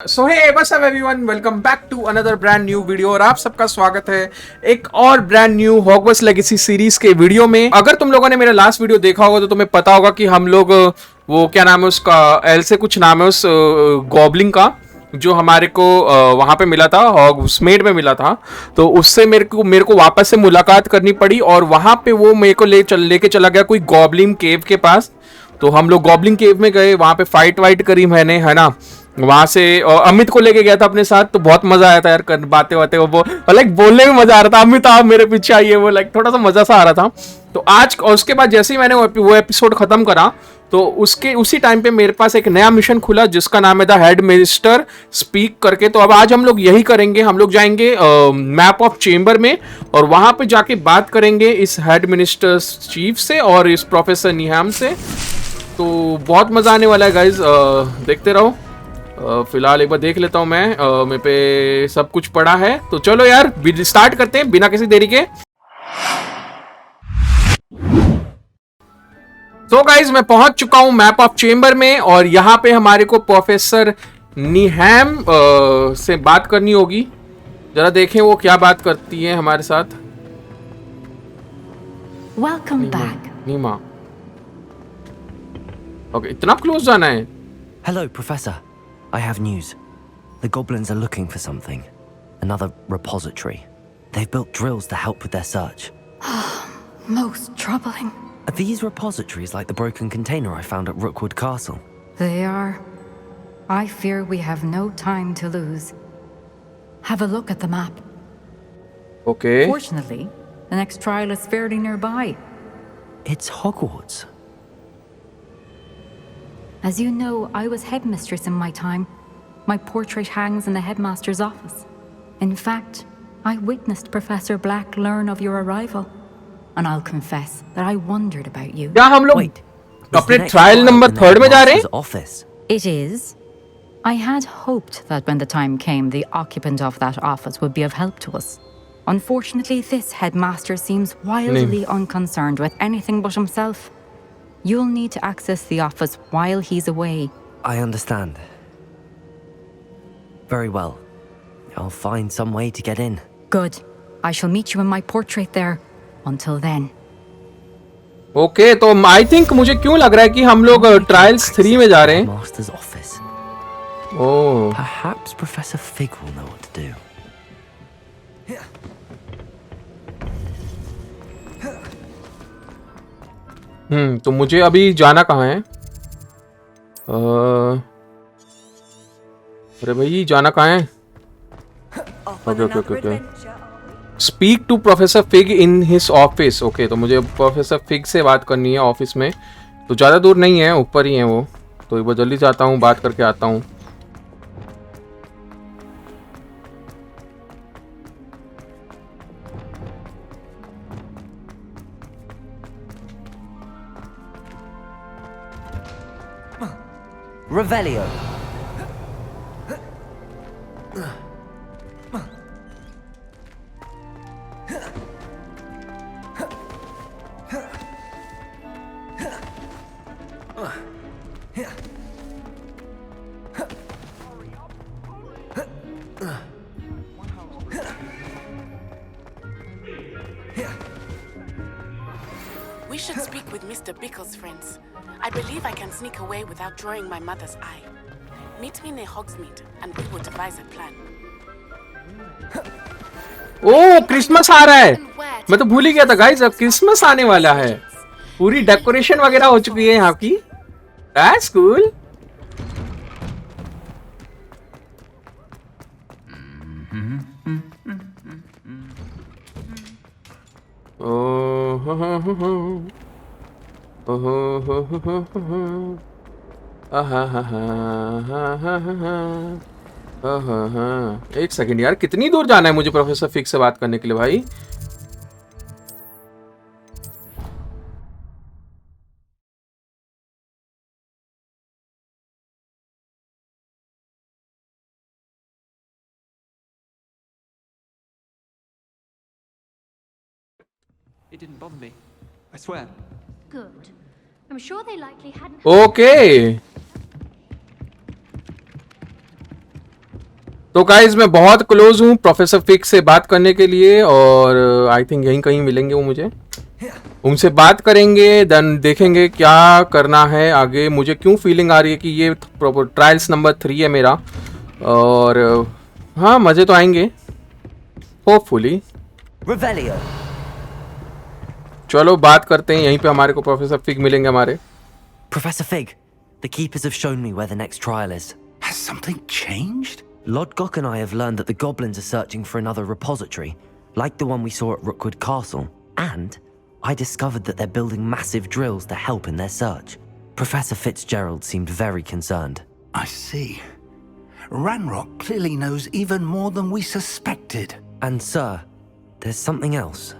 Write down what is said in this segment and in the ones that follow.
So hey what's up everyone, welcome back to another brand new video. और आप सबका स्वागत है एक और brand new Hogwarts Legacy series के वीडियो में। अगर तुम लोगों ने मेरा लास्ट वीडियो देखा होगा तो तुम्हें पता होगा कि हम लोग वो क्या नाम है उसका, एल से कुछ नाम है उस गॉबलिन का, जो हमारे को वहां पे मिला था, हॉग्समेड में मिला था। तो उससे मेरे को वापस से मुलाकात करनी पड़ी और वहां पे वो मेरे को लेके चला गया कोई गॉबलिन केव के पास। तो हम लोग गॉबलिन केव में गए, वहां पे फाइट वाइट करी मैंने, है ना। वहां से अमित को लेके गया था अपने साथ, तो बहुत मजा आया था यार, बातें बातें वो लाइक बोलने में मजा आ रहा था। अमित आप मेरे पीछे आइए, वो लाइक थोड़ा सा मजा सा आ रहा था। तो आज और उसके बाद जैसे ही मैंने वो एपिसोड खत्म करा, तो उसके उसी टाइम पे मेरे पास एक नया मिशन खुला जिसका नाम है द हेड मिनिस्टर स्पीक करके। तो अब आज हम लोग यही करेंगे, हम लोग जाएंगे मैप ऑफ चेंबर में और वहां पे जाके बात करेंगे इस हेड मिनिस्टर चीफ से और इस प्रोफेसर निहाम से। तो बहुत मजा आने वाला है गाइज, देखते रहो। फिलहाल एक बार देख लेता हूं मैं, मेरे पे सब कुछ पड़ा है। तो चलो यार स्टार्ट करते हैं बिना किसी देरी के। तो गाइज मैं पहुंच चुका हूं मैप ऑफ चेंबर में और यहां पे हमारे को प्रोफेसर निहैम से बात करनी होगी। जरा देखें वो क्या बात करती है हमारे साथ। Welcome back. नीमा, ओके, इतना क्लोज जाना है। Hello, Professor. I have news. The goblins are looking for something. Another repository. They've built drills to help with their search. Most troubling. Are these repositories like the broken container I found at Rookwood Castle? They are. I fear we have no time to lose. Have a look at the map. Okay. Fortunately, the next trial is fairly nearby. It's Hogwarts. As you know, I was headmistress in my time. My portrait hangs in the headmaster's office. In fact, I witnessed Professor Black learn of your arrival. And I'll confess that I wondered about you. क्या हम लोग Wait. is अपने the next trial trial number in the 3 में जा रहे हैं? headmaster's office? It is. I had hoped that when the time came, the occupant of that office would be of help to us. Unfortunately, this headmaster seems wildly unconcerned with anything but himself. You'll need to access the office while he's away. I understand. Very well. I'll find some way to get in. Good. I shall meet you in my portrait there. Until then. Okay, तो I think मुझे क्यों लग रहा है कि हम लोग trials 3 में जा रहे हैं। Master's office. Oh, Perhaps Professor Fig will know what to do. तो मुझे अभी जाना कहाँ है? अरे भाई जाना कहाँ है? Okay okay okay okay. Speak to professor Fig in his office. Okay, तो मुझे प्रोफेसर फिग से बात करनी है ऑफिस में। तो ज़्यादा दूर नहीं है, ऊपर ही है वो। तो एक बार जल्दी जाता हूँ, बात करके आता हूँ। Revelio. We should speak with Mr. Bickle's friends. I believe I can sneak away without drawing my mother's eye. Meet me near Hogsmeade and we will devise a plan. Oh, Christmas आ रहा है। मैं तो भूल ही गया था guys, अब Christmas आने वाला है। पूरी डेकोरेशन वगैरह हो चुकी है यहाँ की। That's cool. एक सेकंड यार, कितनी दूर जाना है मुझे प्रोफेसर फिग से बात करने के लिए भाई? It didn't bother me. I swear. Good. I'm sure they likely hadn't. Okay, तो गाइज मैं बहुत क्लोज हूँ प्रोफेसर फिक्स से बात करने के लिए, और आई थिंक यहीं कहीं मिलेंगे वो मुझे, उनसे बात करेंगे, देन देखेंगे क्या करना है आगे। मुझे क्यों फीलिंग आ रही है कि ये ट्रायल्स नंबर 3 है मेरा, और हाँ मज़े तो आएंगे होपफुली। चलो बात करते हैं, यहीं पे हमारे को प्रोफेसर फिग मिलेंगे हमारे। Professor Fig, the keepers have shown me where the next trial is. Has something changed? Lodgok and I have learned that the goblins are searching for another repository, like the one we saw at Rookwood Castle. And I discovered that they're building massive drills to help in their search. Professor Fitzgerald seemed very concerned. I see. Ranrock clearly knows even more than we suspected. And sir, there's something else.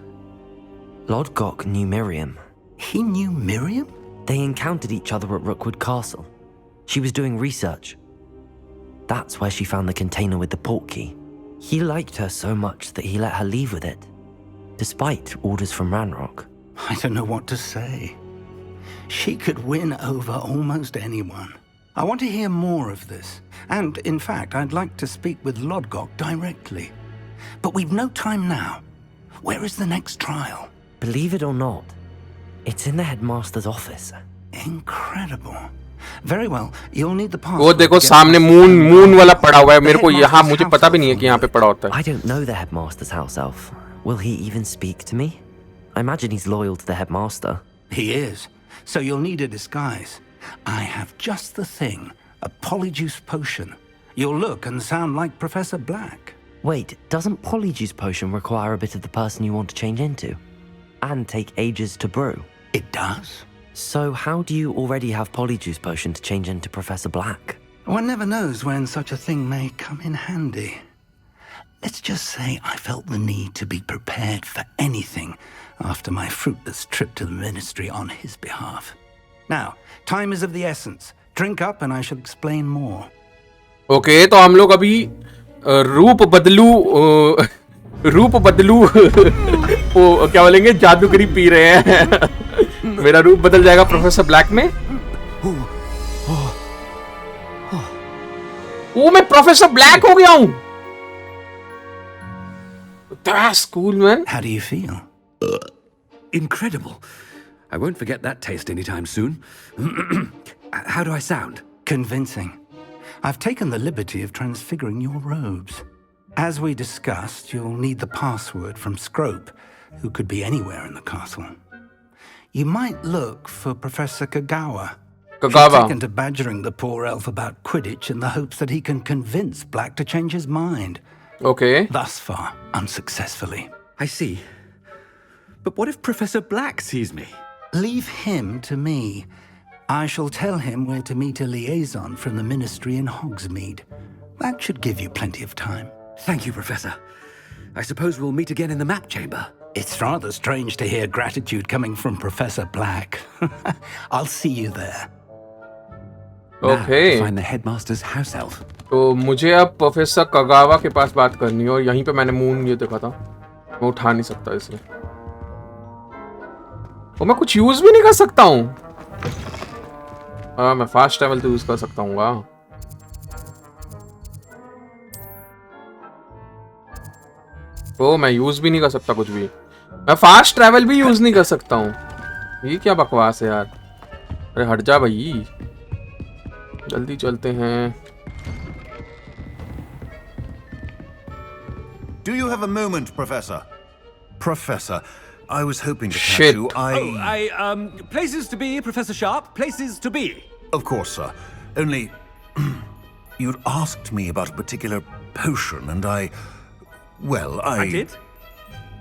Lodgok knew Miriam. He knew Miriam? They encountered each other at Rookwood Castle. She was doing research. That's where she found the container with the port key. He liked her so much that he let her leave with it, despite orders from Ranrock. I don't know what to say. She could win over almost anyone. I want to hear more of this. And, in fact, I'd like to speak with Lodgok directly. But we've no time now. Where is the next trial? Believe it or not, it's in the headmaster's office. Incredible. Very well. You'll need the password. वो देखो सामने moon वाला पड़ा हुआ है, मेरे को यहाँ मुझे पता भी नहीं है कि यहाँ पे पड़ा होता है। I don't know the headmaster's house elf. Will he even speak to me? I imagine he's loyal to the headmaster. He is. So you'll need a disguise. I have just the thing. A polyjuice potion. You'll look and sound like Professor Black. Wait, doesn't polyjuice potion require a bit of the person you want to change into? And take ages to brew? It does. So how do you already have polyjuice potion to change into Professor Black? One never knows when such a thing may come in handy. Let's just say I felt the need to be prepared for anything after my fruitless trip to the ministry on his behalf. Now, time is of the essence. Drink up and I shall explain more. Okay तो हम लोग अभी रूप बदलू वो क्या बोलेंगे, जादूगरी P रहे हैं। मेरा रूप बदल जाएगा प्रोफेसर ब्लैक में। वो मैं प्रोफेसर ब्लैक हो गया हूँ। That's cool, man. How do you feel? Incredible. I won't forget that taste anytime soon. How do I sound? Convincing. I've taken the liberty of transfiguring your robes. As we discussed, you'll need the password from Scrope, who could be anywhere in the castle. You might look for Professor Kagawa. He's taken to badgering the poor elf about Quidditch in the hopes that he can convince Black to change his mind. Okay. Thus far, unsuccessfully. I see. But what if Professor Black sees me? Leave him to me. I shall tell him where to meet a liaison from the ministry in Hogsmeade. That should give you plenty of time. Thank you, Professor. I suppose we'll meet again in the map chamber. It's rather strange to hear gratitude coming from Professor Black. I'll see you there. Okay. Now, find the headmaster's house elf. तो मुझे अब professor कगावा के पास बात करनी है, और यहीं पे मैंने मून ये देखा था, मैं उठा नहीं सकता इसे, और मैं कुछ यूज भी नहीं कर सकता हूँ। मैं फास्ट ट्रैवल तो यूज कर सकता हूँ। ओ मैं यूज भी नहीं कर सकता कुछ भी, मैं फास्ट ट्रैवल भी यूज नहीं कर सकता हूँ। ये क्या बकवास है यार। अरे हट जा भाई, जल्दी चलते हैं। Do you have a moment, Professor? Professor, I was hoping to catch you. Places to be, Professor Sharp. Places to be. Of course, sir. Only, you'd asked me about a particular potion, and I did?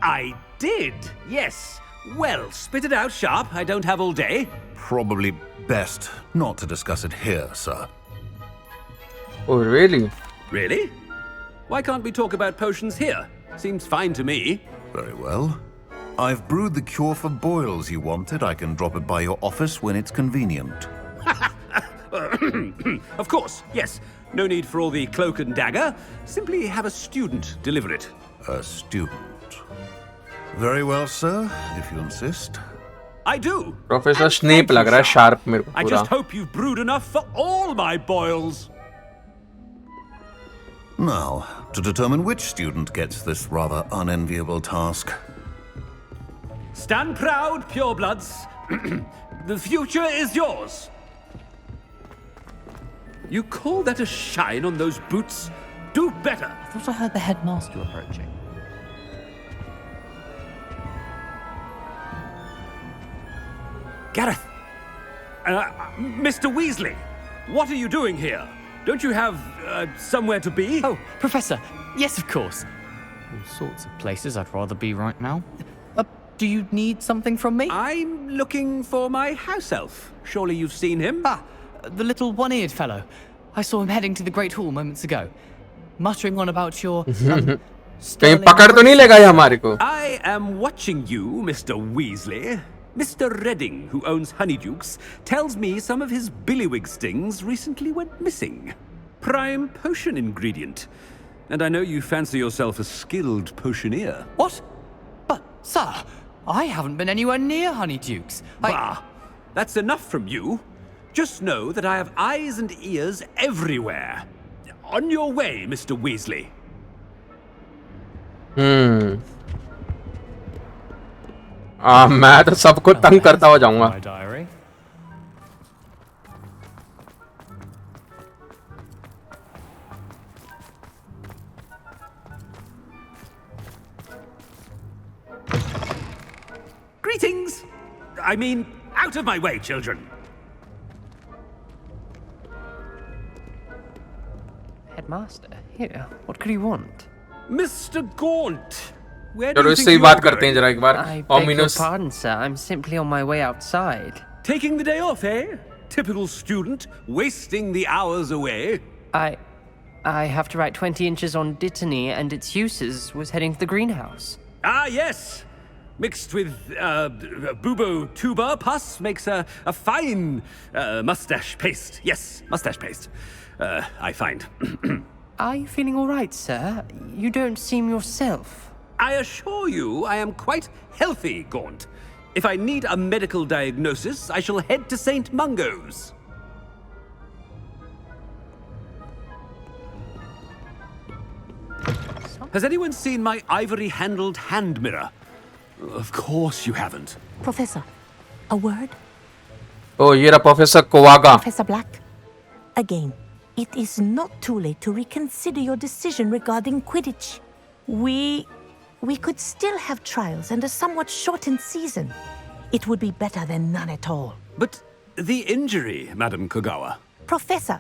I did, yes. Well, spit it out, Sharp. I don't have all day. Probably best not to discuss it here, sir. Oh, really? Really? Why can't we talk about potions here? Seems fine to me. Very well. I've brewed the cure for boils you wanted. I can drop it by your office when it's convenient. Of course, yes. No need for all the cloak and dagger. Simply have a student deliver it. A student. Very well, sir, if you insist. I do. Professor Snape लग रहा है sharp मेरे को I पूरा। just hope you've brewed enough for all my boils. Now, to determine which student gets this rather unenviable task. Stand proud, purebloods. The future is yours. You call that a shine on those boots? Do better. I thought I heard the headmaster approaching. Gareth! Mr. Weasley, what are you doing here? Don't you have somewhere to be? Oh, Professor. Yes, of course. All sorts of places I'd rather be right now. Do you need something from me? I'm looking for my house elf. Surely you've seen him? Ah, the little one-eared fellow. I saw him heading to the Great Hall moments ago, muttering on about your... कहीं पकड़ तो नहीं लेगा ये हमारे को? I am watching you, Mr. Weasley. Mr. Redding, who owns Honeydukes, tells me some of his billywig stings recently went missing. Prime potion ingredient. And I know you fancy yourself a skilled potioneer. What? But, sir, I haven't been anywhere near Honeydukes. Bah! That's enough from you. Just know that I have eyes and ears everywhere. On your way, Mr. Weasley. मैं तो सबको तंग करता हुआ जाऊंगा. My diary. Greetings! I mean, out of my way, children. Headmaster, here. What could he want? Mr. Gaunt, where do चलो you इससे think he you're बात करते हैं going? जरा एक बार. I beg your Ominous. pardon, sir. I'm simply on my way outside. Taking the day off, eh? Typical student, wasting the hours away. I have to write 20 inches on Dittany and its uses. Was heading to the greenhouse. Ah, yes. Mixed with bubo tuber pus makes a fine mustache paste. Yes, mustache paste. I find. Are you feeling all right, sir? You don't seem yourself. I assure you I am quite healthy, Gaunt. If I need a medical diagnosis, I shall head to St. Mungo's. Has anyone seen my ivory-handled hand mirror? Of course you haven't. Professor, a word? Oh, ये रहा Professor Kowaga. Professor Black, again, it is not too late to reconsider your decision regarding Quidditch. We could still have trials and a somewhat shortened season. It would be better than none at all. But the injury, Madam Kogawa. Professor,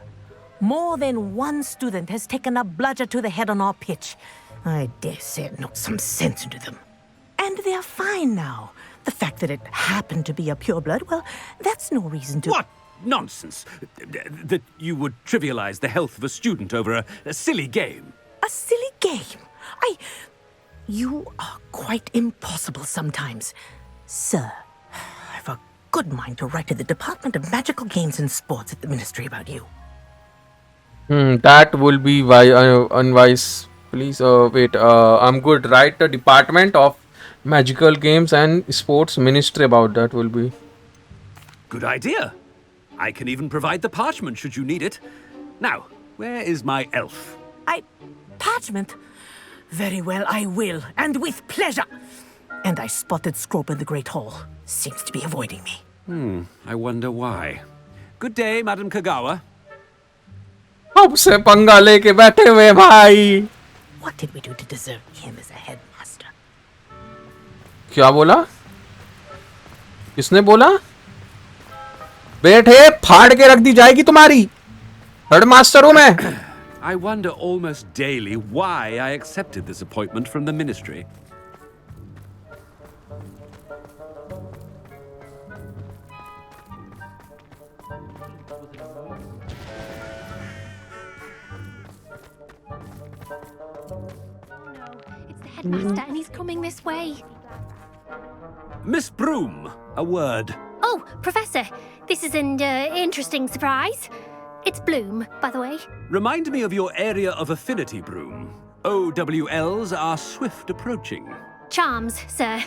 more than one student has taken a bludger to the head on our pitch. I dare say it knocked some sense into them. And they're fine now. The fact that it happened to be a pureblood, well, that's no reason to... What nonsense! That you would trivialize the health of a student over a silly game. A silly game? You are quite impossible sometimes. Sir, I've a good mind to write to the Department of Magical Games and Sports at the Ministry about you. That will be unwise. Please, wait. I'm good. Write the Department of Magical Games and Sports Ministry about that will be. Good idea. I can even provide the parchment should you need it. Now, where is my elf? Parchment? Very well, I will, and with pleasure. And I spotted Scrope in the Great Hall. Seems to be avoiding me. I wonder why. Good day, Madam Kogawa. अब से पंगा लेके बैठे हुए भाई. What did we do to deserve him as a headmaster? क्या बोला? किसने बोला? बैठे फाड़ के रख दी जाएगी तुम्हारी. हेडमास्टर हूं मैं. I wonder almost daily why I accepted this appointment from the ministry. Headmaster, and he's coming this way. Miss Broom, a word. Oh, Professor, this is an interesting surprise. It's Bloom, by the way. Remind me of your area of affinity, Broom. OWLs are swift approaching. Charms, sir.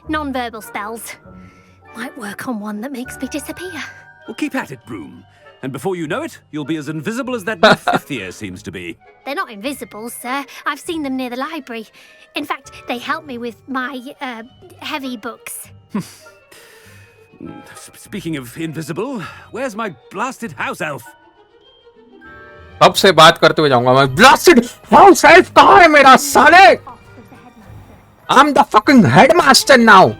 Non-verbal spells. Might work on one that makes me disappear. Well, keep at it, Broom. And before you know it, you'll be as invisible as that new fifth year seems to be. They're not invisible, sir. I've seen them near the library. In fact, they help me with my, heavy books. Speaking of invisible, where's my blasted house elf? अब से बात करते हुए जाऊंगा मैं. Blasted house elf कहाँ है मेरा साले? I'm the fucking headmaster now.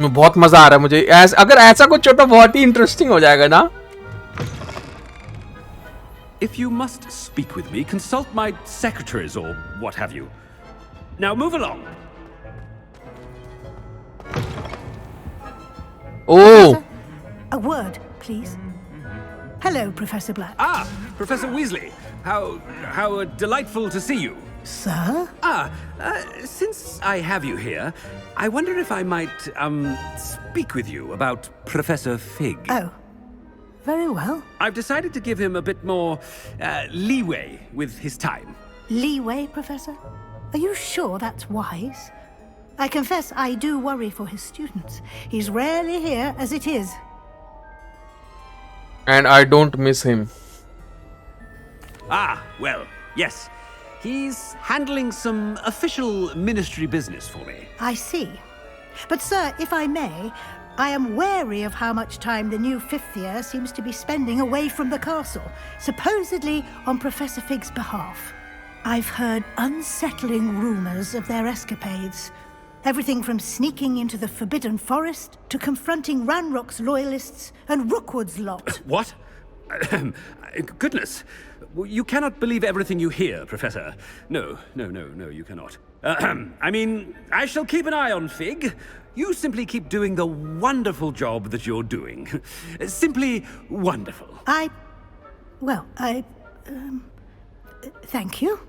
बहुत मजा आ रहा है मुझे. अगर ऐसा कुछ हो तो बहुत ही इंटरेस्टिंग हो जाएगा ना. If you must speak with me, consult my secretaries or what have you. Now move along. Oh. A word, please. Hello, Professor Black. Ah, Professor Weasley. How delightful to see you. Sir? Since I have you here, I wonder if I might, speak with you about Professor Fig. Oh, very well. I've decided to give him a bit more, leeway with his time. Leeway, Professor? Are you sure that's wise? I confess I do worry for his students. He's rarely here as it is. And I don't miss him. Ah, well, yes. He's handling some official ministry business for me. I see. But, sir, if I may, I am wary of how much time the new fifth year seems to be spending away from the castle, supposedly on Professor Fig's behalf. I've heard unsettling rumours of their escapades. Everything from sneaking into the Forbidden Forest to confronting Ranrock's loyalists and Rookwood's lot. What? Goodness. You cannot believe everything you hear, Professor. No, you cannot. I mean, I shall keep an eye on Fig. You simply keep doing the wonderful job that you're doing. Simply wonderful. Thank you.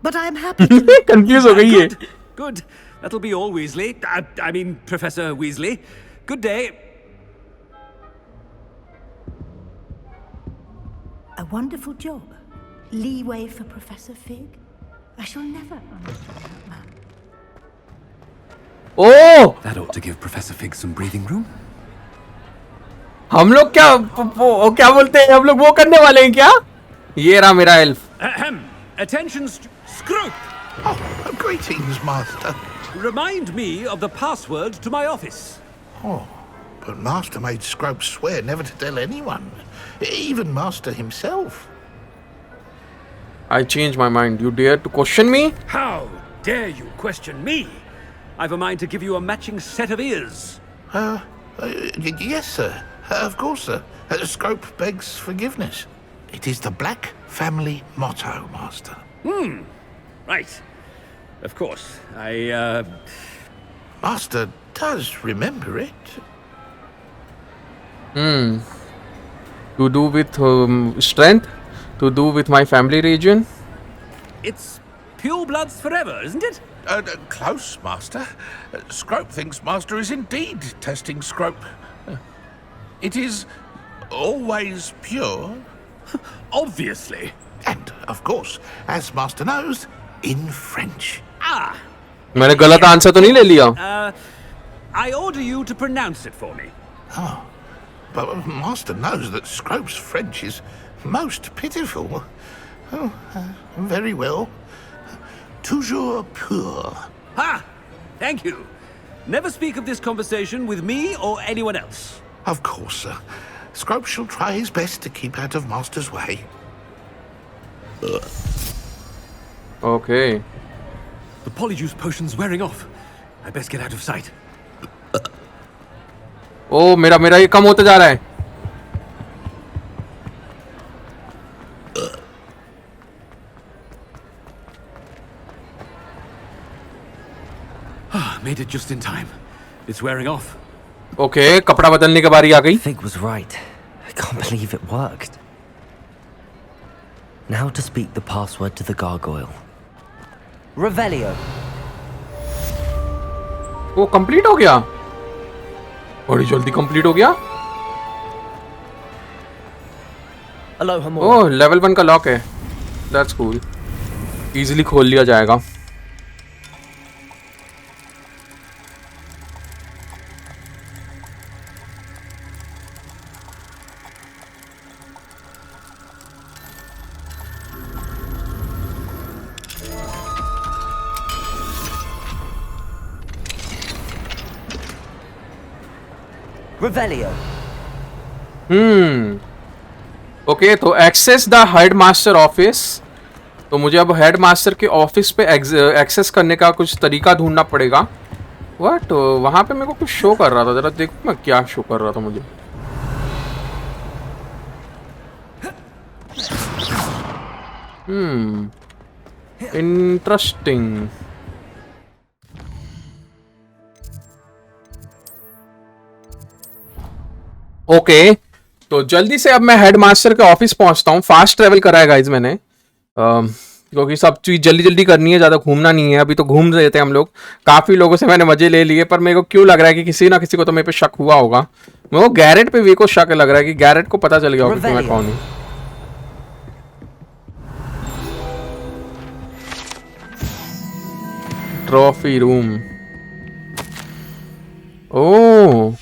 But I'm happy to... Confused ho gayi hai. Good. That'll be all, Weasley. I mean, Professor Weasley. Good day. A wonderful job. Leeway for Professor Fig. I shall never understand that man. Oh! That ought to give Professor Fig some breathing room. हम लोग क्या बोलते हैं? हम लोग वो करने वाले हैं क्या? ये रहा मेरा elf. Attention, Scrope! Oh, greetings, Master. Remind me of the password to my office. Oh, but Master made Scrope swear never to tell anyone, even Master himself. I changed my mind. You dare to question me? How dare you question me? I've a mind to give you a matching set of ears. Yes, sir. Of course, sir. Scrope begs forgiveness. It is the Black family motto, Master. Right. Of course. Master does remember it. To do with strength? To do with my family region? It's pure bloods forever, isn't it? Close, Master. Scrope thinks Master is indeed testing Scrope. It is always pure. Obviously. And, of course, as Master knows, in French. मैंने गलत answer तो नहीं ले लिया? I order you to pronounce it for me. Oh, but Master knows that Scrope's French is most pitiful. Oh, very well. Toujours pur. Ha! Thank you. Never speak of this conversation with me or anyone else. Of course, sir. Scrope shall try his best to keep out of Master's way. Okay. The polyjuice potion's wearing off. I best get out of sight. Oh, मेरा ये कम होता जा रहा है. Made it just in time. It's wearing off. Okay, कपड़ा बदलने की बारी आ गई. Fig was right. I can't believe it worked. Now to speak the password to the gargoyle. Revelio. वो कंप्लीट हो गया. बड़ी जल्दी कंप्लीट हो गया. Alohomora. Oh, लेवल 1 का लॉक है. That's cool. Easily खोल लिया जाएगा. Revelio. ओके, तो एक्सेस द हेडमास्टर ऑफिस। तो मुझे अब हेडमास्टर के ऑफिस पे एक्सेस करने का कुछ तरीका ढूंढना पड़ेगा। व्हाट, वहां पे मेरे को कुछ शो कर रहा था, जरा देखो मैं क्या शो कर रहा था मुझे। इंटरेस्टिंग। ओके, तो जल्दी से अब मैं हेडमास्टर के ऑफिस पहुंचता हूँ। फास्ट ट्रेवल करा है गाइज मैंने, क्योंकि सब चीज जल्दी जल्दी करनी है, ज्यादा घूमना नहीं है। अभी तो घूम रहे थे हम लोग, काफी लोगों से मैंने मजे ले लिए, पर मेरे को क्यों लग रहा है कि किसी ना किसी को तो मेरे पे शक हुआ होगा। मेरे को गैरेट पे भी को शक लग रहा है कि गैरेट को पता चल गया होगा कि मैं कौन हूँ। Trophy room. ओह,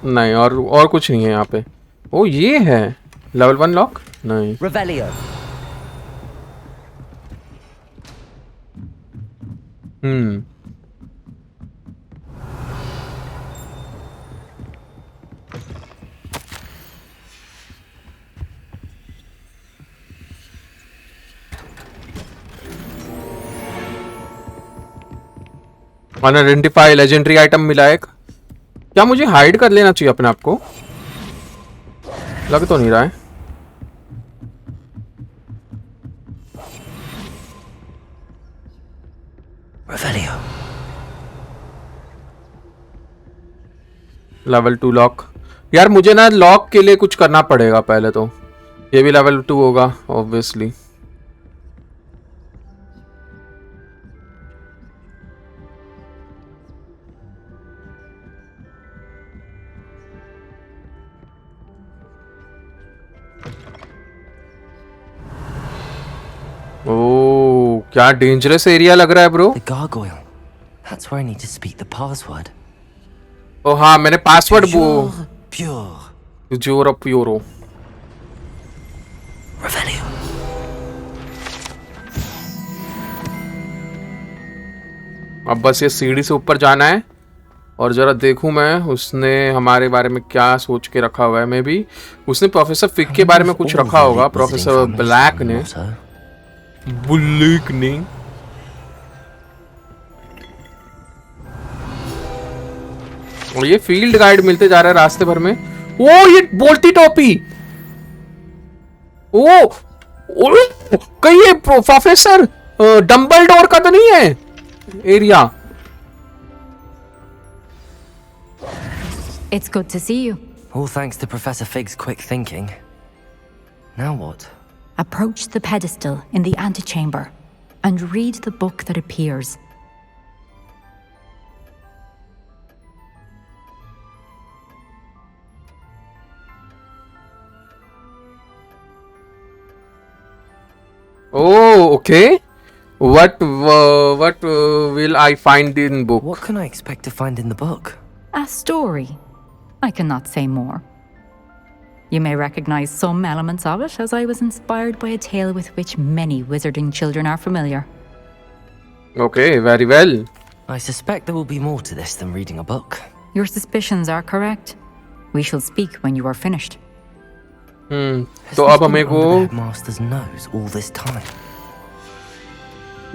नहीं, और कुछ नहीं है यहाँ पे। ओ ये है लेवल 1 लॉक। नहीं, Revelio. अनआइडेंटिफाइड लेजेंडरी आइटम मिला एक। क्या मुझे हाइड कर लेना चाहिए अपने आप को? लग तो नहीं रहा है। Revelio. Level 2 lock. यार मुझे ना लॉक के लिए कुछ करना पड़ेगा पहले तो। ये भी लेवल 2 होगा ऑब्वियसली। ओह, क्या डेंजरस एरिया लग रहा है bro. The gargoyle. That's where I need to speak the password. ओ हाँ, मैंने पासवर्ड Pure. जोरो प्योरो। Revelio. अब बस ये सीढ़ी से ऊपर जाना है और जरा देखूं मैं उसने हमारे बारे में क्या सोच के रखा हुआ है। मे बी उसने प्रोफेसर फिक के बारे में कुछ रखा होगा, प्रोफेसर ब्लैक ने। बुल्लिक ने। और ये फील्ड गाइड मिलते जा रहा है रास्ते भर में। ओ ये बोलती टोपी। ओ कहीं ये प्रोफेसर डम्बलडोर का तो नहीं है area? It's good to see you. All thanks to Professor Fig's quick thinking. Now what? Approach the pedestal in the antechamber and read the book that appears. Oh, okay. What will I find in book? What can I expect to find in the book? A story. I cannot say more. You may recognize some elements of it, as I was inspired by a tale with which many wizarding children are familiar. Okay, very well. I suspect there will be more to this than reading a book. Your suspicions are correct. We shall speak when you are finished. तो अब हमें को Headmaster's nose all this time.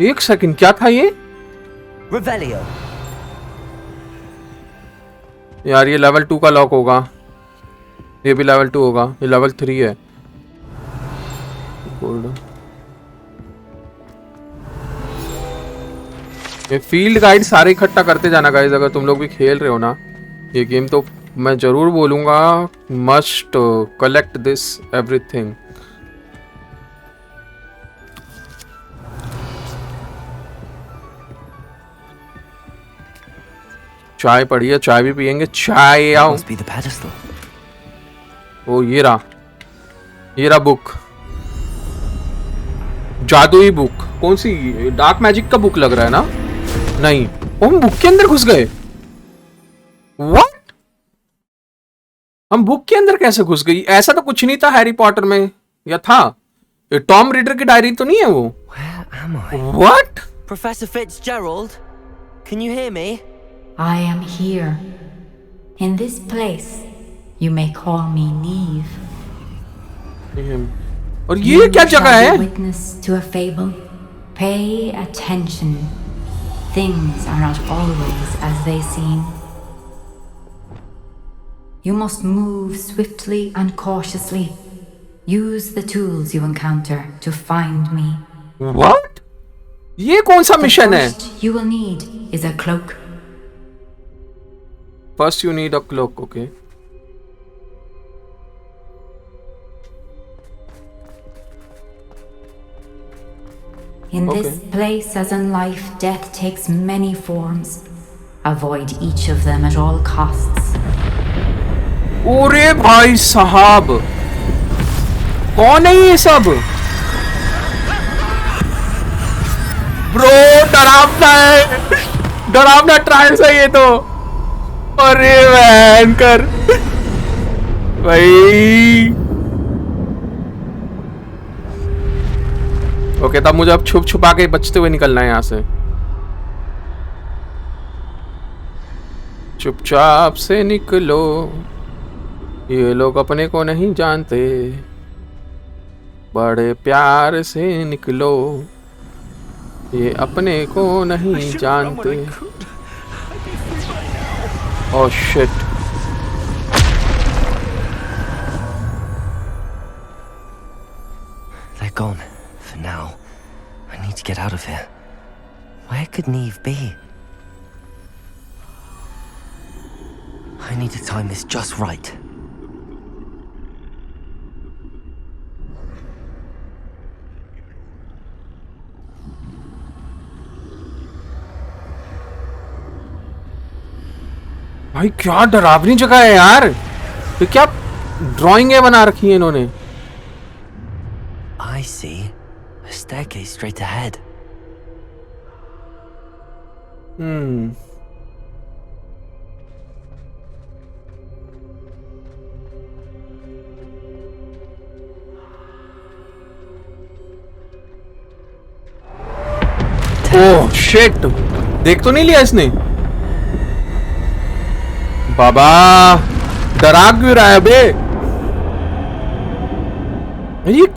एक second, क्या था ये? Revelio. यार ये लेवल 2 का लॉक होगा। ये भी लेवल 2 होगा। ये लेवल 3 है। ये फील्ड गाइड सारे इकट्ठा करते जाना गाइस। अगर तुम लोग भी खेल रहे हो ना ये गेम, तो मैं जरूर बोलूंगा मस्ट कलेक्ट दिस एवरीथिंग। चाय पड़ी है, चाय भी पियेंगे। चाय आओ। ओ ये रहा बुक। जादुई बुक। कौन सी? डार्क मैजिक का बुक लग रहा है ना? नहीं, हम बुक के अंदर घुस गए। व्हाट? हम बुक के अंदर कैसे घुस गई? ऐसा तो कुछ नहीं था हैरी पॉटर में, या था? ये टॉम रीडर की डायरी तो नहीं है वो? Where am I? What? Professor Fitzgerald, can you hear me? I am here. In this place, you may call me Niamh. और ये क्या जगह है? Witness to a fable. Pay attention. Things are not always as they seem. You must move swiftly and cautiously. Use the tools you encounter to find me. What? ये कौन सा mission है? You will need is a cloak. First you need a cloak, okay. In this place, as in life, death takes many forms. Avoid each of them at all costs. ओरे भाई साहब, कौन है ये सब? ब्रो डरावना है, डरावना ट्रायल्स है ये तो। अरे भयंकर भाई। ओके, तब मुझे अब छुप छुपा के बचते हुए निकलना है यहाँ से। चुपचाप से निकलो, ये लोग अपने को नहीं जानते, बड़े प्यार से निकलो, ये अपने को नहीं जानते। Oh shit. They're gone for now. I need to get out of here. Where could Niamh be? I need to time this just right. भाई क्या डरावनी जगह है यार। तो क्या ड्राइंगें बना रखी है इन्होंने? I see a staircase straight ahead. Oh shit, देख तो नहीं लिया इसने? बाबा डरा क्यों रहा है बे?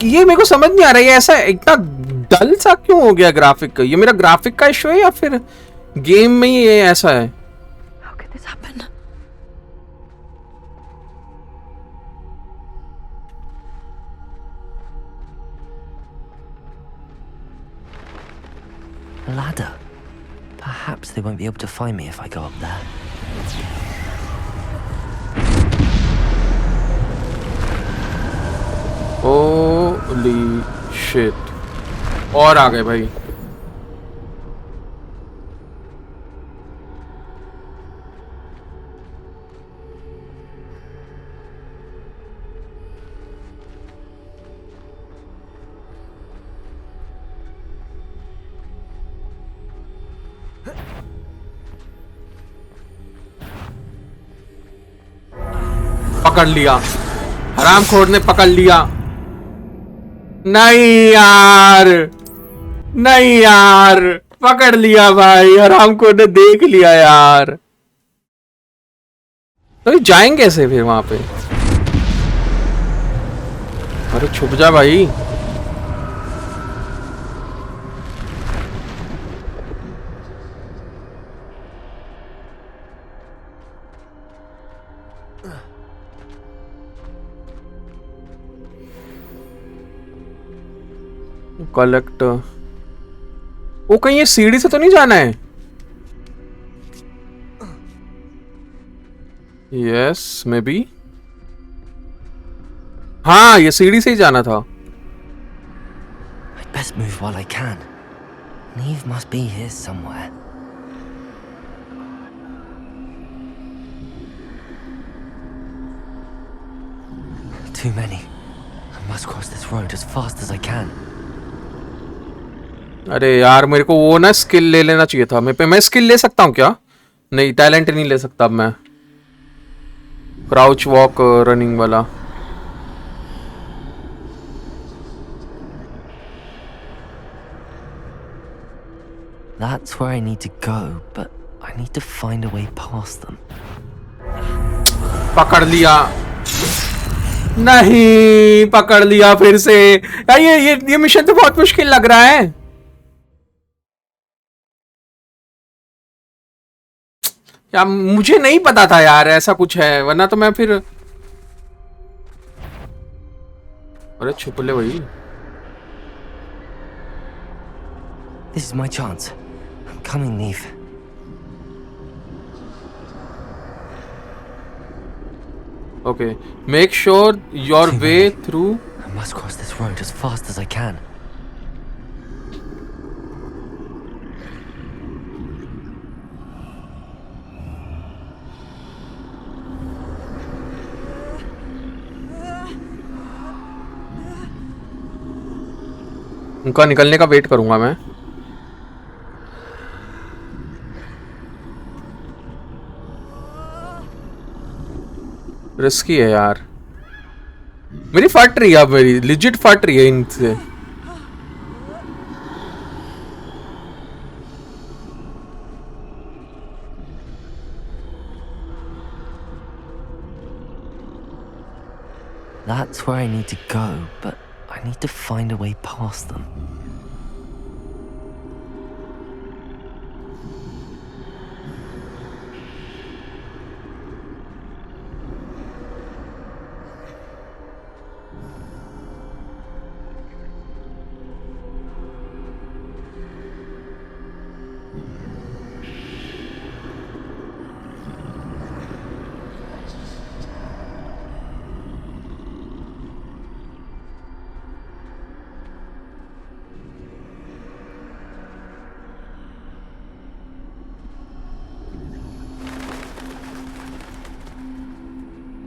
ये मेरे को समझ नहीं आ रहा है, ऐसा इतना डल सा क्यों हो गया ग्राफिक? ये मेरा ग्राफिक का इशू है या फिर गेम में ही ये ऐसा है? How could this happen? A ladder. Perhaps they won't be able to find me if I go up there. Holy shit. और आ गए भाई। पकड़ लिया, हरामखोर ने पकड़ लिया। नहीं यार, नहीं यार, पकड़ लिया भाई, हरामखोर ने देख लिया यार। तो जाएंगे कैसे फिर वहां पे? अरे छुप जा भाई। कलेक्ट, वो कहीं ये सीढ़ी से तो नहीं जाना है? यस मे बी, हाँ ये सीढ़ी से ही जाना था। I'd best move while I can. Niamh must be here somewhere. Too many. I must cross this road as fast as I can. अरे यार मेरे को वो ना स्किल ले लेना चाहिए था। मैं स्किल ले सकता हूँ क्या? नहीं, टैलेंट नहीं ले सकता अब मैं। क्राउच वॉक रनिंग वाला। That's where I need to go, but I need to find a way past them. पकड़ लिया, नहीं पकड़ लिया फिर से। यार ये मिशन तो बहुत मुश्किल लग रहा है। यार मुझे नहीं पता था यार ऐसा कुछ है, वरना तो मैं फिर। अरे छुप ले भाई। This is my chance. I'm coming, Niamh. Okay, make sure your way through. I must cross this road as fast as I can. उनका निकलने का वेट करूंगा मैं। रिस्की है यार, मेरी फट रही है, अब मेरी लिजिट फट रही है इनसे। That's where I need to go, but I need to find a way past them.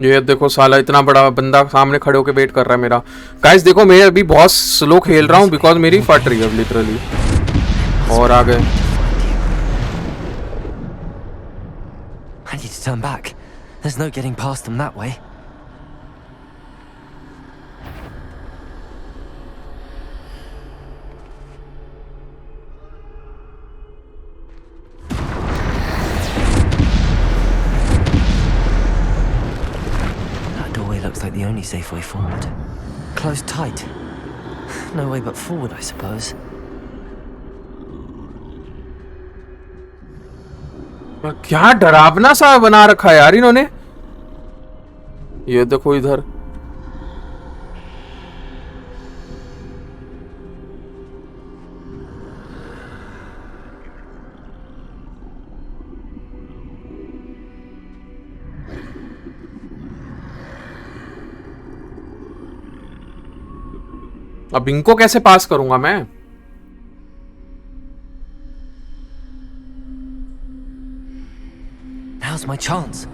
ये देखो साला इतना बड़ा बंदा सामने खड़े होके वेट कर रहा है मेरा। गाइस देखो मैं अभी बहुत स्लो खेल रहा हूँ बिकॉज मेरी फट रही है अब लिटरली। और आ गए। I need to turn back. There's no getting past them that way. Looks like the only safe way forward. Closed tight. No way but forward, I suppose. क्या डरावना सा बना रखा है यार इन्होंने। ये देखो इधर। अब इनको कैसे पास करूंगा मैं? Now's my chance.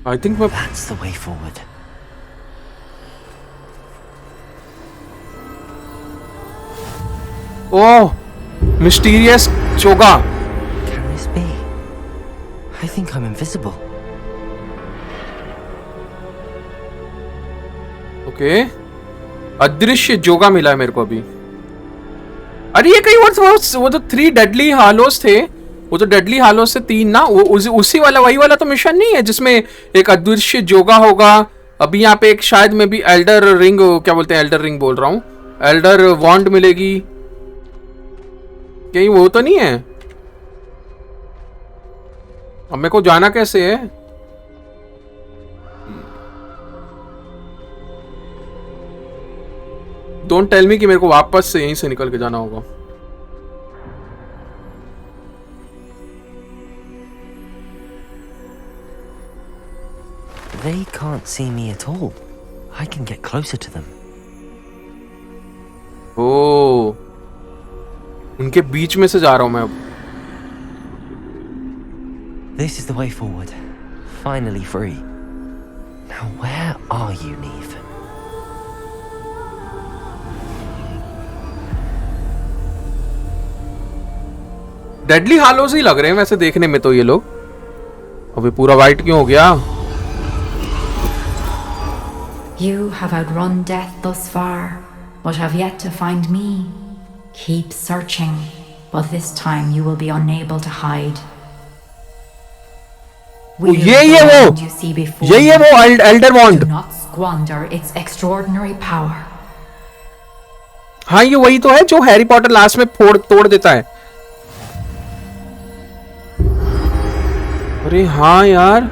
I think that's the way forward. Oh, mysterious choga. Can this be? I think I'm invisible. Okay. अदृश्य जोगा मिला है मेरे को अभी। अरे ये कई वो तो 3 डेडली हालोस थे। वो तो डेडली हालोस से 3 ना, वो उसी वाला वही वाला तो मिशन नहीं है जिसमें एक अदृश्य जोगा होगा। अभी यहाँ पे एक शायद में भी एल्डर रिंग, क्या बोलते हैं, एल्डर रिंग बोल रहा हूँ, एल्डर वॉन्ड मिलेगी। कहीं वो तो नहीं है? अब मेरे को जाना कैसे है? डोंट टेल मी कि मेरे को वापस से यहीं से निकल के जाना होगा। They can't see me at all. I can get closer to them. ओह, उनके बीच में से जा रहा हूं मैं अब। This is the way forward. finally free. Now where are you, Niamh? Deadly hallows ही लग रहे हैं वैसे देखने में तो ये लोग। अभी पूरा वाइट क्यों हो गया? You have outrun death thus far, but have yet to find me. Keep searching, but this time you will be unable to hide. ये वो elder wand. Do not squander its extraordinary power. हाँ, ये वही तो है जो Harry Potter last में तोड़ देता है। अरे हाँ यार,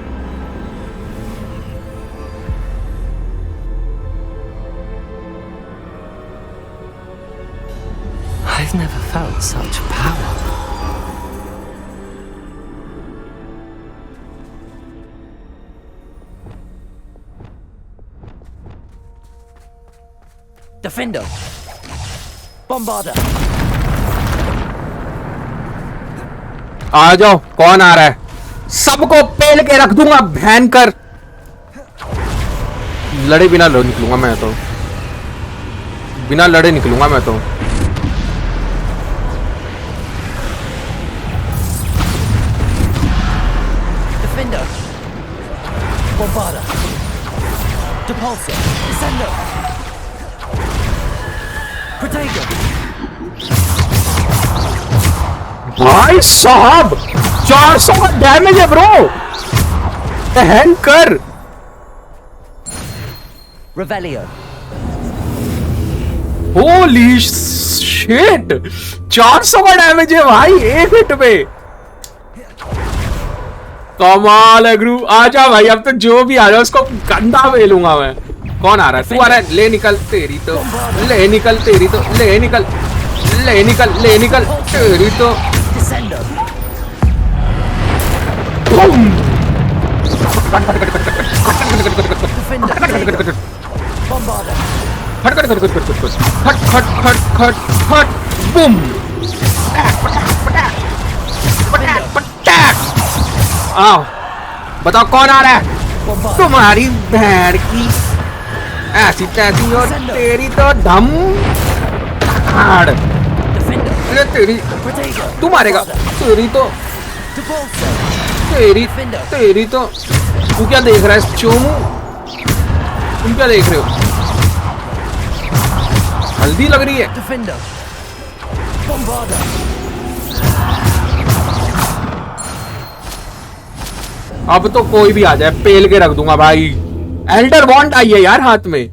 I've never felt such power. Defender! Bombarder! आ जाओ, कौन आ रहा है? सबको पेल के रख दूंगा भयंकर। लड़े बिना निकलूंगा मैं तो, बिना लड़े निकलूंगा मैं तो। Defender! Bombarder! Depulsor! Descender! Protego! भाई साहब 400 का डैमेज है ब्रो, भयंकर। Revelio! होली शिट, 400 का डैमेज है भाई एक हिट पे। कमाल है गुरु, आजा भाई, अब तो जो भी आ जाए उसको गंदा फेलूंगा मैं। कौन आ रहा है? तू आ रहा है? ले निकल तेरी तो, ले निकल तेरी तो, ले निकल, ले निकल, ले निकल तेरी तो। बूम! खट खट खट खट खट खट खट खट, बूम! आओ, बताओ कौन आ रहा है? तुम्हारी भैड़ की ऐसी तैसी और तेरी तो धम हाड़। अरे तेरी, तू मारेगा तेरी तो, तेरी तेरी तो। तू क्या देख रहा है चोमू? तुम क्या देख रहे हो? हल्दी लग रही है। अब तो कोई भी आ जाए पेल के रख दूंगा भाई। एल्डर वॉन्ड आई है यार हाथ में,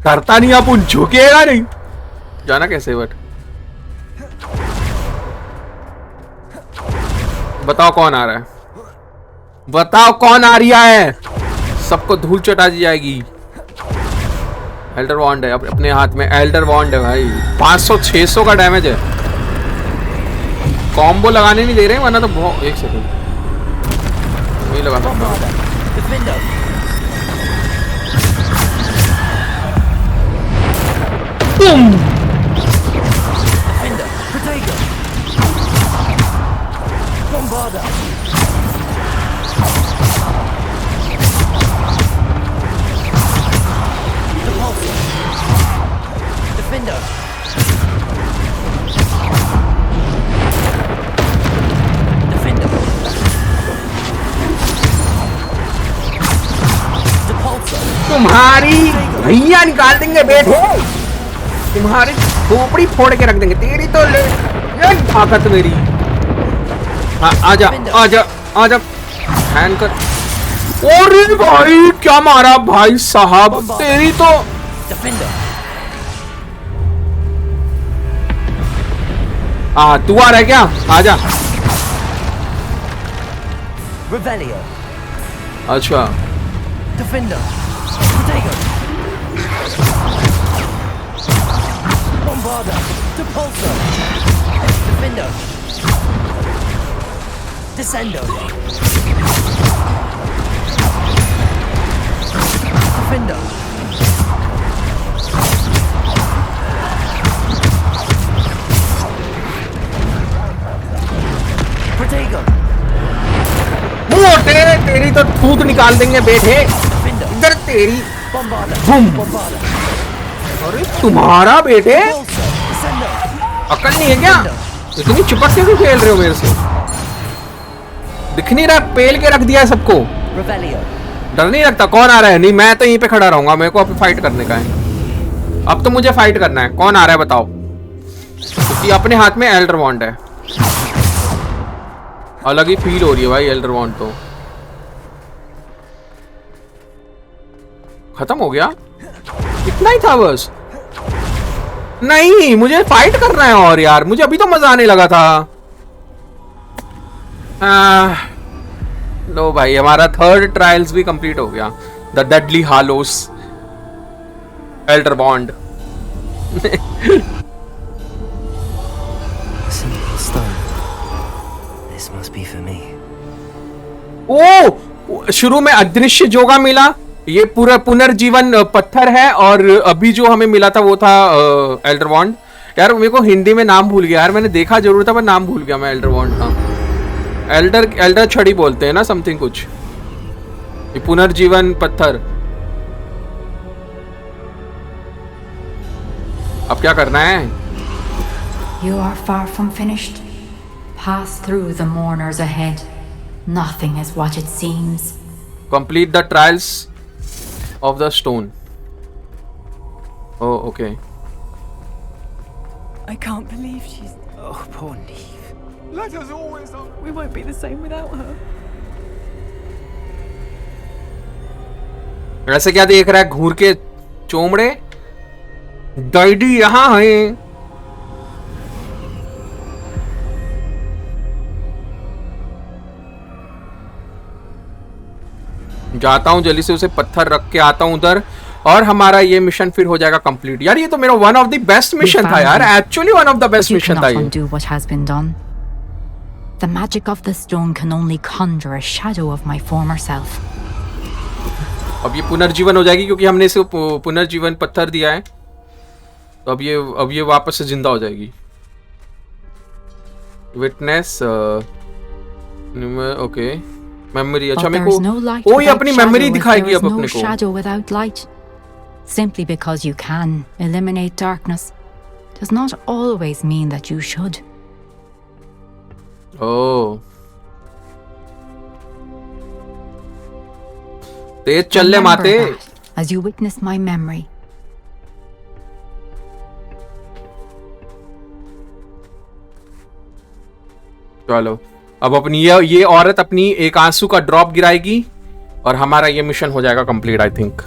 करता नहीं अपन, झुकेगा नहीं। जाना कैसे? बट बताओ कौन आ रहा है? बताओ कौन आ रहा है? सबको धूल चटा दी जाएगी। एल्डर वॉन्ड है अपने हाथ में, एल्डर वॉन्ड है भाई। 500-600 का डैमेज है। कॉम्बो लगाने नहीं दे रहे हैं वरना तो बहुत। एक सेकंड, नहीं लगा सकता। बूम! तुम्हारी भैया निकाल देंगे बेटे, तुम्हारी खोपड़ी फोड़ के रख देंगे तेरी तो। ले ये ताकत मेरी। हाँ आजा आजा आजा हैंड कर। अरे भाई क्या मारा भाई साहब, तेरी तो। तू आ रहा है क्या? आजा। अच्छा Defender! Protego! Bombarder! Depulsor! Defender! Descendo! Defender! Protego! तो थूत निकाल देंगे बेटे। इधर तेरी बूम। अरे तुम्हारा बेटे अकल नहीं है क्या? इतनी चिपक के क्यों खेल रहे हो मेरे से? दिख नहीं रहा, पेल के रख दिया है सबको। डर नहीं लगता? कौन आ रहा है? नहीं, मैं तो यहीं पे खड़ा रहूंगा, मेरे को अब फाइट करने का है। अब तो मुझे फाइट करना है। कौन आ रहा है बताओ? क्योंकि अपने हाथ में एल्डर वॉन्ड है। अलग ही फील हो रही है भाई एल्डर वॉन्ड तो। खत्म हो गया? इतना ही था बस? नहीं, मुझे फाइट करना है और यार, मुझे अभी तो मजा आने लगा था। लो भाई, हमारा थर्ड ट्रायल्स भी कंप्लीट हो गया। The deadly hallows elder wand. ओ, शुरू में अदृश्य जोगा मिला, ये पूरा पुनर्जीवन पत्थर है, और अभी जो हमें मिला था वो था एल्डर वॉन्ड। यार मेरे को हिंदी में नाम भूल गया यार, मैंने देखा जरूर था पर नाम भूल गया मैं एल्डर वॉन्ड का। एल्डर छड़ी बोलते हैं ना, समथिंग कुछ। ये पुनर्जीवन पत्थर। अब क्या करना है? You are far from finished. Pass through the mourners ahead. Nothing is what it seems. Complete the trials of the stone. Oh, okay. I can't believe she's... Oh, poor Niamh. Let us always on. We won't be the same without her. ऐसे क्या देख रहा है घूर के चोमड़े? Daddy यहाँ है। जाता हूँ जल्दी से, उसे पत्थर रख के आता हूँ उधर, और हमारा ये मिशन फिर हो जाएगा कंप्लीट। यार ये तो मेरा one of the best mission था यार, actually one of the best mission था ये। Do what has been done. The magic of the stone can only conjure a shadow of my former self. अब ये पुनर्जीवन हो जाएगी क्योंकि हमने इसे पुनर्जीवन पत्थर दिया है, तो अब ये वापस से जिंदा हो जाएगी। Witness okay, memory. अच्छा मेरे को ओ ये अपनी मेमोरी दिखाएगी अब अपने को। shadow without light. Simply because you can eliminate darkness does not always mean that you should. Oh. तेज चल ले माते। As you witness my memory. चलो अब अपनी ये औरत अपनी एक आंसू का ड्रॉप गिराएगी और हमारा ये मिशन हो जाएगा कंप्लीट आई थिंक।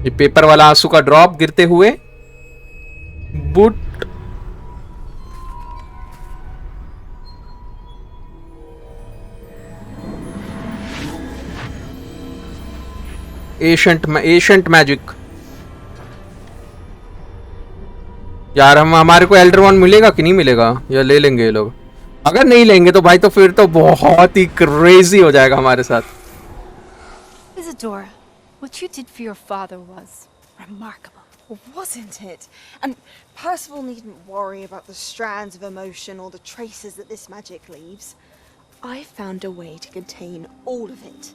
ये पेपर वाला आंसू का ड्रॉप गिरते हुए बूट एशियंट मैजिक। यार हमारे को एल्डर वॉन्ड मिलेगा कि नहीं मिलेगा, या ले लेंगे ये लोग? अगर नहीं लेंगे तो भाई तो फिर तो बहुत ही क्रेजी हो जाएगा हमारे साथ। Isadora, what you did for your father was remarkable. Well, wasn't it? And Percival needn't worry about the strands of emotion or the traces that this magic leaves. I found a way to contain all of it.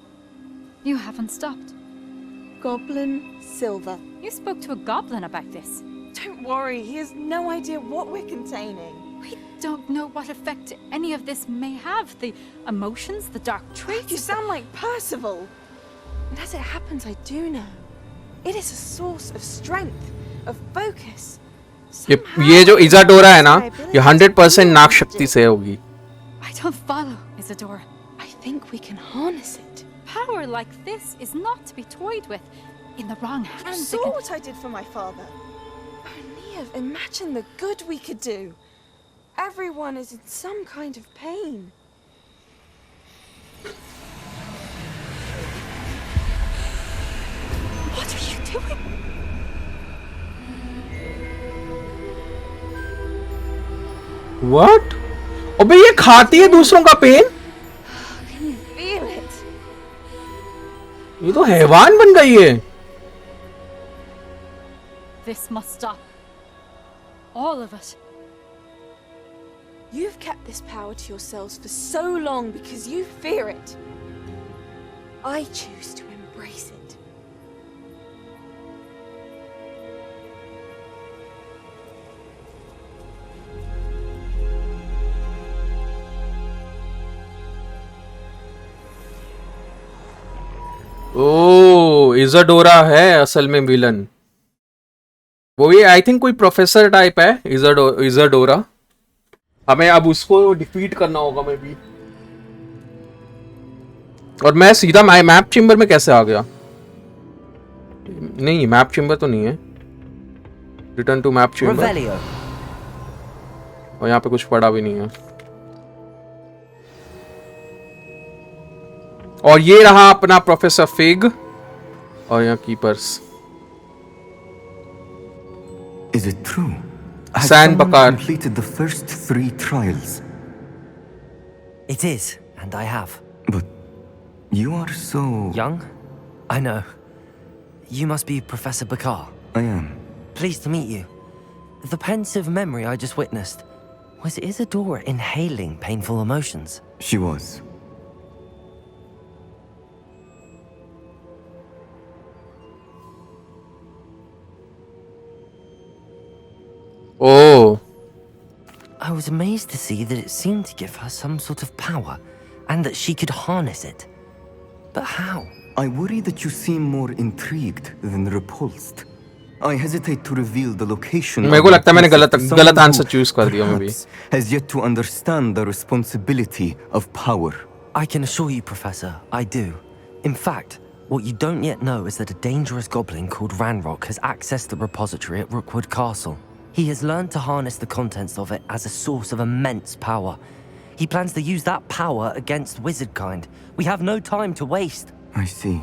You haven't stopped. Goblin Silver. You spoke to a goblin about this. Don't worry, he has no idea what we're containing. We don't know what effect any of this may have. The emotions, the dark traits. You sound like Percival. And as it happens, I do know. It is a source of strength, of focus. ये जो Isadora है ना, ये 100% नाग शक्ति से होगी। I don't follow, Isadora. I think we can harness it. Power like this is not to be toyed with in the wrong hands. You saw what I did for my father. Oh, Niamh, imagine the good we could do. Everyone is in some kind of pain. What are you doing? What? अबे ये खाती है दूसरों का pen? Can you feel it? ये तो हैवान बन गई है। This must stop. All of it. You've kept this power to yourselves for so long because you fear it. I choose to embrace it. O Isadora है असल में villain. वो ये आई थिंक कोई प्रोफेसर टाइप है Isadora. हमें अब उसको डिफीट करना होगा मे बी। और मैं सीधा मैप चेम्बर में कैसे आ गया? नहीं मैप चेम्बर तो नहीं है। Return to map chamber. और यहाँ पे कुछ पड़ा भी नहीं है। और ये रहा अपना प्रोफेसर फिग और यहाँ keepers. Is it true? Has San someone Bakar completed the first 3 trials? It is, and I have. But you are so young. I know. You must be Professor Bakar. I am. Pleased to meet you. The pensive memory I just witnessed, was Isadora inhaling painful emotions? She was. Oh. I was amazed to see that it seemed to give her some sort of power, and that she could harness it. But how? I worry that you seem more intrigued than repulsed. I hesitate to reveal the location. मेरे को लगता है मैंने गलत answer choose कर दिया may be. Has yet to understand the responsibility of power. I can assure you, Professor, I do. In fact, what you don't yet know is that a dangerous goblin called Ranrock has accessed the repository at Rookwood Castle. He has learned to harness the contents of it as a source of immense power. He plans to use that power against wizardkind. We have no time to waste. I see.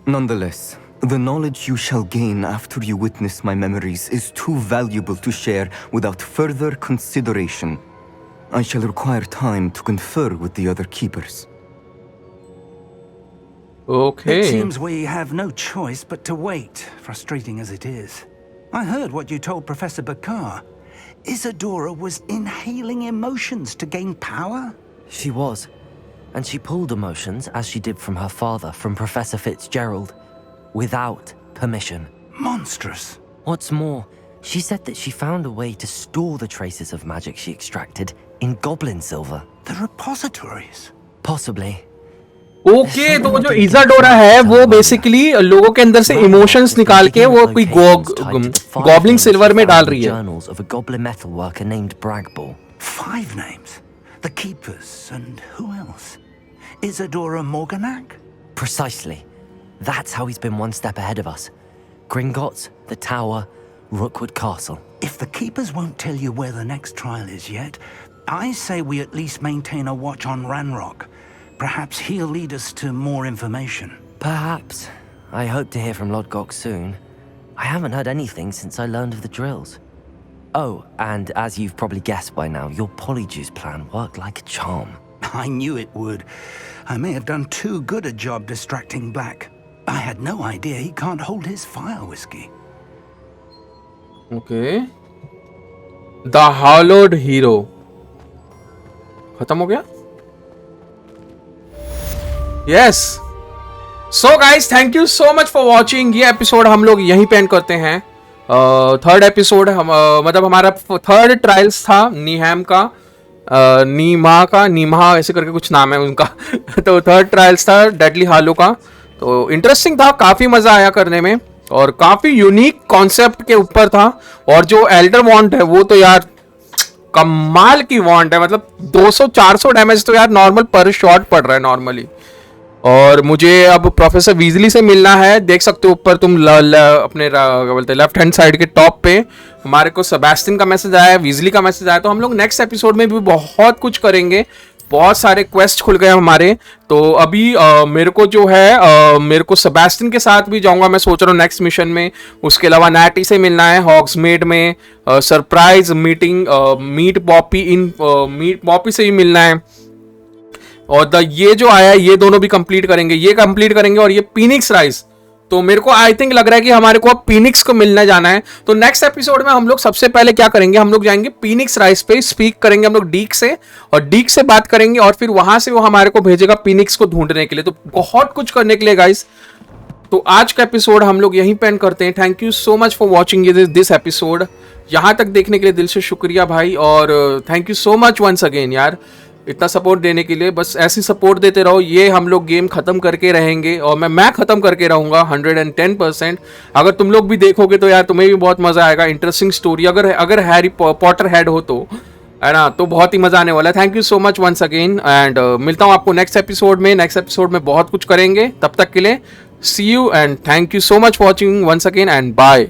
Nonetheless, the knowledge you shall gain after you witness my memories is too valuable to share without further consideration. I shall require time to confer with the other keepers. Okay. It seems we have no choice but to wait, frustrating as it is. I heard what you told Professor Bakar. Isadora was inhaling emotions to gain power? She was. And she pulled emotions, as she did from her father, from Professor Fitzgerald, without permission. Monstrous. What's more, she said that she found a way to store the traces of magic she extracted in goblin silver. The repositories? Possibly. Okay तो जो Isadora है वो basically लोगों के अंदर से emotions निकाल के वो कोई गॉब्लिन सिल्वर में डाल रही है। Journals of a goblin metal worker named Bragball. 5 names. The keepers and who else? Isadora Morganac? Precisely. That's how he's been one step ahead of us. Gringotts, the Tower, Rookwood Castle. If the keepers won't tell you where the next trial is yet, I say we at least maintain a watch on Ranrock. Perhaps he'll lead us to more information. Perhaps. I hope to hear from Lodgok soon. I haven't heard anything since I learned of the drills. Oh, and as you've probably guessed by now, your Polyjuice plan worked like a charm. I knew it would. I may have done too good a job distracting Black. I had no idea he can't hold his fire whiskey. Okay. The Hallowed Hero. खत्म हो गया? Yes. So guys, thank you so much for watching. ये episode हम लोग यहीं पे and करते हैं। थर्ड एपिसोड हम मतलब हमारा थर्ड ट्रायल्स था नीहैम का, नीमा ऐसे करके कुछ नाम है उनका तो थर्ड ट्रायल्स था डेडली हालो का। तो इंटरेस्टिंग था, काफी मजा आया करने में और काफी यूनिक कॉन्सेप्ट के ऊपर था। और जो एल्डर वॉन्ट है वो तो यार कमाल की वॉन्ट है, मतलब 200-400 डैमेज तो यार नॉर्मल पर शॉट पड़ रहा है नॉर्मली। और मुझे अब प्रोफेसर वीजली से मिलना है। देख सकते हो ऊपर तुम अपने क्या बोलते हैं लेफ्ट हैंड साइड के टॉप पे हमारे को सेबेस्टियन का मैसेज आया है, वीजली का मैसेज आया। तो हम लोग नेक्स्ट एपिसोड में भी बहुत कुछ करेंगे, बहुत सारे क्वेस्ट खुल गए हमारे। तो अभी मेरे को जो है मेरे को सेबेस्टियन के साथ भी जाऊंगा, मैं सोच रहा हूँ नेक्स्ट मिशन में। उसके अलावा नैटी से मिलना है हॉग्समेड में, सरप्राइज मीटिंग मीट पॉपी से ही मिलना है। और ये जो आया है ये दोनों भी कंप्लीट करेंगे, ये कंप्लीट करेंगे। और ये पीनिक्स राइज तो मेरे को आई थिंक लग रहा है कि हमारे को अब पीनिक्स को मिलने जाना है। तो नेक्स्ट एपिसोड में हम लोग सबसे पहले क्या करेंगे, हम लोग जाएंगे पीनिक्स राइस पे, स्पीक करेंगे हम लोग डीक से, और डीक से बात करेंगे और फिर वहां से वो हमारे को भेजेगा पीनिक्स को ढूंढने के लिए। तो बहुत कुछ करने के लिए गाइस। तो आज का एपिसोड हम लोग यहीं पे एंड करते हैं। Thank you so much for watching this episode. यहां तक देखने के लिए दिल से शुक्रिया भाई, और thank you so much once again यार, इतना सपोर्ट देने के लिए। बस ऐसी सपोर्ट देते रहो, ये हम लोग गेम खत्म करके रहेंगे, और मैं खत्म करके रहूंगा 110%। अगर तुम लोग भी देखोगे तो यार तुम्हें भी बहुत मजा आएगा। इंटरेस्टिंग स्टोरी, अगर हैरी पॉटर हेड हो तो, है ना, तो बहुत ही मजा आने वाला है। Thank you so much once again, and मिलता हूँ आपको नेक्स्ट एपिसोड में। नेक्स्ट एपिसोड में बहुत कुछ करेंगे, तब तक के लिए see you and thank you so much for watching once again and bye.